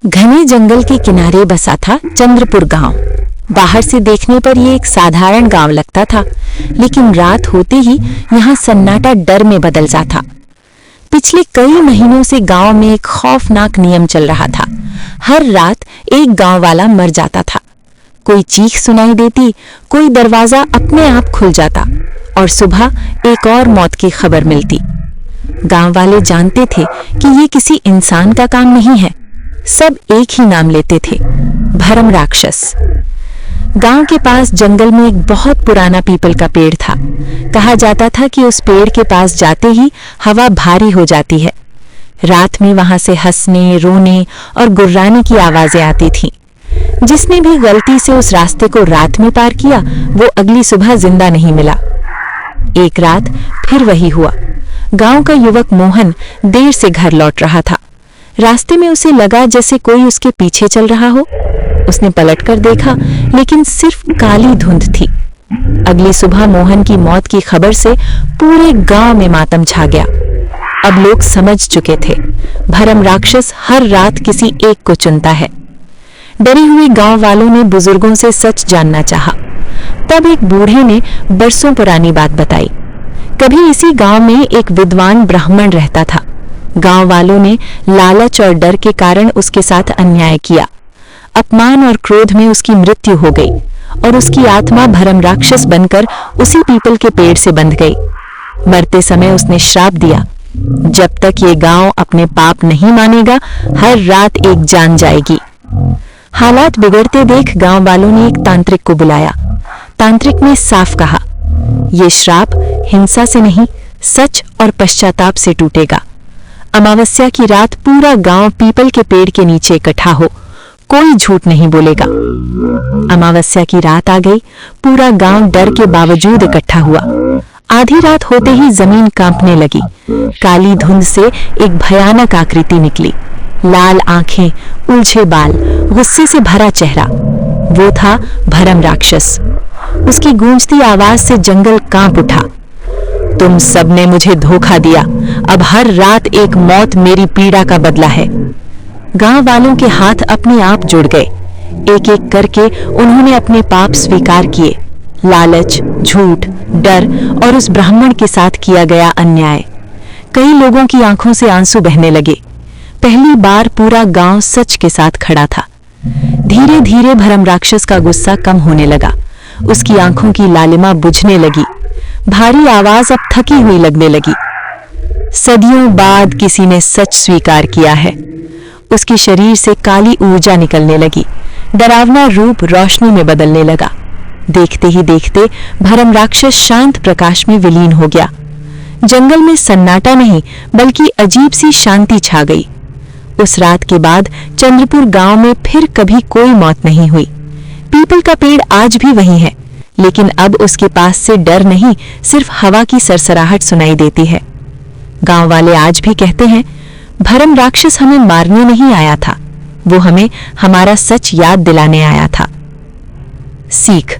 घने जंगल के किनारे बसा था चंद्रपुर गांव। बाहर से देखने पर यह एक साधारण गांव लगता था, लेकिन रात होते ही यहाँ सन्नाटा डर में बदल जाता। पिछले कई महीनों से गांव में एक खौफनाक नियम चल रहा था। हर रात एक गांव वाला मर जाता था। कोई चीख सुनाई देती, कोई दरवाजा अपने आप खुल जाता और सुबह एक और मौत की खबर मिलती। गांव वाले जानते थे कि ये किसी इंसान का काम नहीं है। सब एक ही नाम लेते थे, भरम राक्षस। गांव के पास जंगल में एक बहुत पुराना पीपल का पेड़ था। कहा जाता था कि उस पेड़ के पास जाते ही हवा भारी हो जाती है। रात में वहां से हंसने, रोने और गुर्राने की आवाजें आती थीं। जिसने भी गलती से उस रास्ते को रात में पार किया, वो अगली सुबह जिंदा नहीं मिला। एक रात फिर वही हुआ। गांव का युवक मोहन देर से घर लौट रहा था। रास्ते में उसे लगा जैसे कोई उसके पीछे चल रहा हो। उसने पलटकर देखा, लेकिन सिर्फ काली धुंध थी। अगली सुबह मोहन की मौत की खबर से पूरे गांव में मातम छा गया। अब लोग समझ चुके थे, भरम राक्षस हर रात किसी एक को चुनता है। डरे हुए गांव वालों ने बुजुर्गों से सच जानना चाहा। तब एक बूढ़े ने बरसों पुरानी बात बताई। कभी इसी गांव में एक विद्वान ब्राह्मण रहता था। गांव वालों ने लालच और डर के कारण उसके साथ अन्याय किया। अपमान और क्रोध में उसकी मृत्यु हो गई और उसकी आत्मा भरम राक्षस बनकर उसी पीपल के पेड़ से बंध गई। मरते समय उसने श्राप दिया, जब तक ये गांव अपने पाप नहीं मानेगा, हर रात एक जान जाएगी। हालात बिगड़ते देख गांव वालों ने एक तांत्रिक को बुलाया। तांत्रिक ने साफ कहा, ये श्राप हिंसा से नहीं, सच और पश्चाताप से टूटेगा। अमावस्या की रात पूरा गांव पीपल के पेड़ के नीचे इकट्ठा हो, कोई झूठ नहीं बोलेगा। अमावस्या की रात आ गई। पूरा गांव डर के बावजूद इकट्ठा हुआ। आधी रात होते ही जमीन कांपने लगी। काली धुंध से एक भयानक आकृति निकली। लाल आंखें, उलझे बाल, गुस्से से भरा चेहरा। वो था भरम राक्षस। उसकी गूंजती आवाज से जंगल कांप उठा। तुम सबने मुझे धोखा दिया। अब हर रात एक मौत मेरी पीड़ा का बदला है। गांव वालों के हाथ अपने आप जुड़ गए। एक एक करके उन्होंने अपने पाप स्वीकार किए। लालच, झूठ, डर और उस ब्राह्मण के साथ किया गया अन्याय। कई लोगों की आंखों से आंसू बहने लगे। पहली बार पूरा गांव सच के साथ खड़ा था। धीरे धीरे भरम राक्षस का गुस्सा कम होने लगा। उसकी आंखों की लालिमा बुझने लगी। भारी आवाज अब थकी हुई लगने लगी। सदियों बाद किसी ने सच स्वीकार किया है। उसके शरीर से काली ऊर्जा निकलने लगी। डरावना रूप रोशनी में बदलने लगा। देखते ही देखते भरम राक्षस शांत प्रकाश में विलीन हो गया। जंगल में सन्नाटा नहीं, बल्कि अजीब सी शांति छा गई। उस रात के बाद चंद्रपुर गांव में फिर कभी कोई मौत नहीं हुई। पीपल का पेड़ आज भी वही है, लेकिन अब उसके पास से डर नहीं, सिर्फ हवा की सरसराहट सुनाई देती है। गांव वाले आज भी कहते हैं, भरम राक्षस हमें मारने नहीं आया था, वो हमें हमारा सच याद दिलाने आया था। सीख।